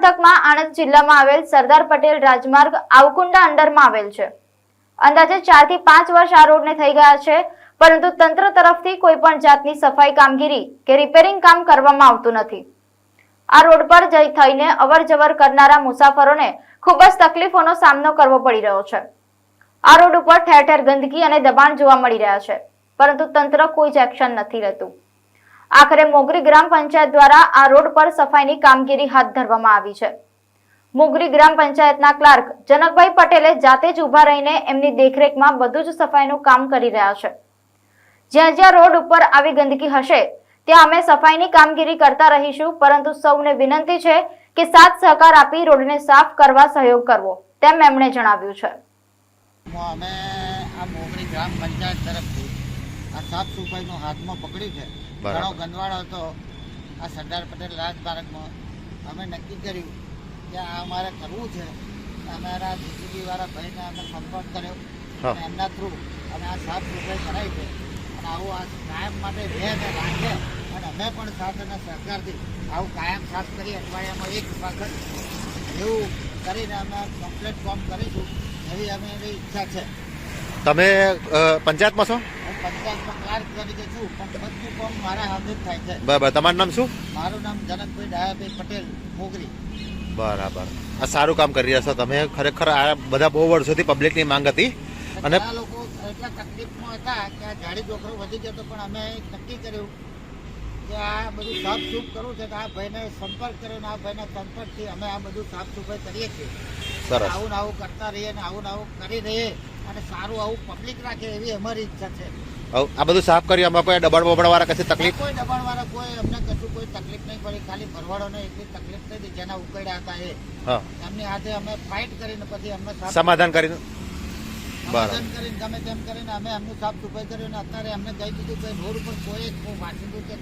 પંથકમાં આણંદ જિલ્લામાં આવેલ સરદાર પટેલ રાજમાર્ગ આવકુંડા અંડરમાં આવેલ છે। અંદાજે 4 થી 5 વર્ષ આ રોડને થઈ ગયા છે, પરંતુ તંત્ર તરફથી કોઈ પણ જાતની સફાઈ કામગીરી કે રિપેરિંગ કામ કરવામાં આવતું નથી। આ રોડ પર થઈને અવરજવર કરનારા મુસાફરોને ખૂબ જ તકલીફોનો સામનો કરવો પડી રહ્યો છે। આ રોડ ઉપર ઠેર ઠેર ગંદકી અને દબાણ જોવા મળી રહ્યા છે, પરંતુ તંત્ર કોઈ જ એક્શન નથી લેતું। આખરે મોગરી ગ્રામ પંચાયત દ્વારા આ રોડ પર સફાઈની કામગીરી હાથ ધરવામાં આવી છે। મોગરી ગ્રામ પંચાયતના ક્લાર્ક જનકભાઈ પટેલે જાતે જ ઊભા રહીને એમની દેખરેખમાં બધું જ સફાઈનું કામ કરી રહ્યા છે। જ્યાં જ્યાં રોડ ઉપર આવી ગંદકી હશે ત્યાં અમે સફાઈની કામગીરી કરતા રહીશું, પરંતુ સૌને વિનંતી છે કે સાથ સહકાર આપી રોડને સાફ કરવા સહયોગ કરવો, તેમ એમણે જણાવ્યું છે। અમે આ મોગરી ગ્રામ પંચાયત તરફથી આ સાફ સફાઈનો હાથમાં પકડી છે। ઘણો ગંદવાળો હતો આ સરદાર પટેલ રાજમાર્ગમાં। અમે નક્કી કર્યું કે આ અમારે કરવું છે। અમારા જીસીબી વાળા ભાઈને અમે સંપર્ક કર્યો અને એમના થ્રુ અને આ સાફ સફાઈ કરાવી છે અને આવું આ કાયમ માટે રહે અને રાખે અને અમે પણ સાથ અને સહકારથી આવું કાયમ સાફ કરી અઠવાડિયામાં એક વખત એવું કરીને અમે કમ્પ્લીટ કામ કરીશું એવી અમારી ઈચ્છા છે। તમે પંચાયતમાં છો? હું પંચાયતમાં ક્લાર્ક તરીકે છું, પણ બધું કામ મારા હાથે જ થાય છે। બરાબર, તમારું નામ શું? મારું નામ જનકભાઈ ડાયાભાઈ પટેલ, મોગરી। બરાબર, આ સારું કામ કરી રહ્યા છો તમે। ખરેખર આ બધા બહુ વર્ષોથી પબ્લિકની માંગ હતી અને ઘણા લોકો એટલા તકલીફમાં હતા કે આ ઝાડી ડોકરો વધી ગયો હતો, પણ અમે નક્કી કર્યું કે આ બધું સાફ સૂફ કરવું છે તો આ ભાઈને સંપર્ક કર્યો અને આ ભાઈના સંપર્કથી અમે આ બધું સાફ સફાઈ કરીએ છીએ। સરસ, આવું ને આવું કરતા રહીએ ને આવું ને આવું કરી રહીએ અને સારું આવું પબ્લિક રાખે એવી અમારી ઈચ્છા છે। આ બધું સાફ કર્યું, આમાં કોઈ દબાણ બબાણ વાળા કશી તકલીફ? કોઈ દબાણ વાળા કોઈ અમને કશું કોઈ તકલીફ નહીં પડી, ખાલી ભરવાડોને એટલી તકલીફ થઈ જેના ઉકેડ્યા હતા એ એમની હાથે અમે ફાઇટ કરીને પછી અમને સમાધાન કરીને સમાધાન કરીને ગમે તેમ કરીને અમે એમનું સાફ સફાઈ કર્યું અને અત્યારે અમને કહી દીધું કે રોડ ઉપર કોઈ વાંચીતું કે